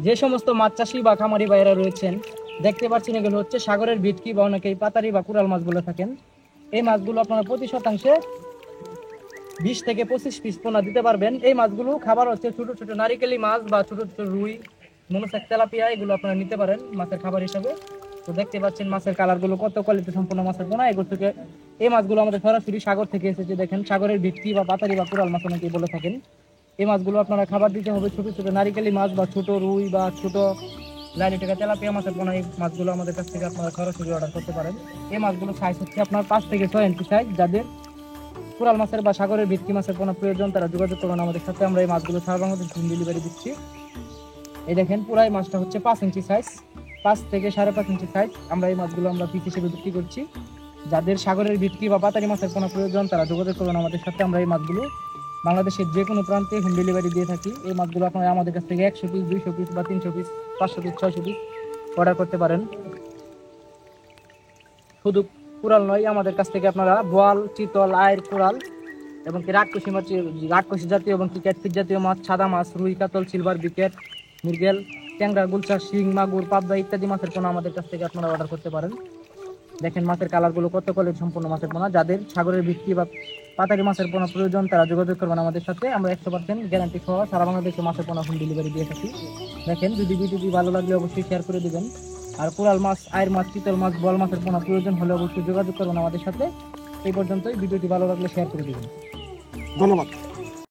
যে সমস্ত মাছ চাষি বা খামারি ভাইয়েরা রয়েছেন, দেখতে পাচ্ছেন এগুলো হচ্ছে সাগরের ভেটকি বা অনেকেই পাতারি বা কুরাল মাছ বলে থাকেন। এই মাছগুলো আপনারা প্রতি শতাংশে 20 থেকে 25 পিস পোনা দিতে পারবেন। এই মাছগুলো খাবার হচ্ছে ছোট ছোট নারিকেলি মাছ বা ছোট ছোট রুই, মনোসেক, তেলাপিয়া, এগুলো আপনারা নিতে পারেন মাছের খাবার হিসাবে। তো দেখতে পাচ্ছেন মাছের কালারগুলো কত কোয়ালিটি সম্পূর্ণ মাছের পোনা। এগুলো থেকে এই মাছগুলো আমাদের সরাসরি সাগর থেকে এসেছে। দেখেন সাগরের ভেটকি বা পাতারি বা কুরাল মাছ অনেকেই বলে থাকেন। এই মাছগুলো আপনারা খাবার দিতে হবে ছোট ছোট নারিকেলি মাছ বা ছোট রুই বা ছোট লাইনে থেকে তেলাপিয়া মাছের পোনা। এই মাছগুলো আমাদের কাছ থেকে আপনারা সরাসরি অর্ডার করতে পারেন। এই মাছগুলো সাইজ হচ্ছে আপনার 5 থেকে 6 ইঞ্চি সাইজ। যাদের কোরাল মাছের বা সাগরের ভেটকি মাছের কোনো প্রয়োজন তারা যোগাযোগ করুন আমাদের সাথে। আমরা এই মাছগুলো সারা বাংলাদেশ হোম ডেলিভারি দিচ্ছি। এই দেখেন পুরাই মাছটা হচ্ছে 5 ইঞ্চি সাইজ, 5 থেকে 5.5 ইঞ্চি সাইজ। আমরা এই মাছগুলো আমরা পিস হিসেবে বিক্রি করছি। যাদের সাগরের ভেটকি বা পাতারি মাছের কোনো প্রয়োজন তারা যোগাযোগ করুন আমাদের সাথে। আমরা এই মাছগুলো বাংলাদেশের যে কোনো প্রান্তে হোম ডেলিভারি দিয়ে থাকি। এই মাছগুলো আপনারা আমাদের কাছ থেকে 100 পিস, 200 পিস বা 300 পিস, 500 পিস, 600 পিস অর্ডার করতে পারেন। শুধু কোরাল নয়, আমাদের কাছ থেকে আপনারা বোয়াল, চিতল, আইর, কোরাল এবং কি রাক্ষসী মাছ, রাক্ষসী জাতীয় এবং কি ক্যাটফিশ জাতীয় মাছ, সাদা মাছ, রুই, কাতল, সিলভার, বিকেট, মৃগেল, ট্যাংরা, গুলশা, শিং, মাগুর, পাবদা ইত্যাদি মাছের পোনা আমাদের কাছ থেকে আপনারা অর্ডার করতে পারেন। দেখেন মাছের কালারগুলো কত কোয়ালিটি সম্পূর্ণ মাছের পোনা। যাদের সাগরের ভেটকি বা পাতারি মাছের পোনা প্রয়োজন তারা যোগাযোগ করবেন আমাদের সাথে। আমরা 100% গ্যারান্টি সহ সারা বাংলাদেশে মাছের পোনা হোম ডেলিভারি দিয়ে থাকি। দেখেন যদি ভিডিওটি ভালো লাগলে অবশ্যই শেয়ার করে দিবেন। আর কোরাল মাছ, আয়ের মাছ, চিতল মাছ, বোয়াল মাছের পোনা প্রয়োজন হলে অবশ্যই যোগাযোগ করবেন আমাদের সাথে। এই পর্যন্তই। ভিডিওটি ভালো লাগলে শেয়ার করে দিবেন। ধন্যবাদ।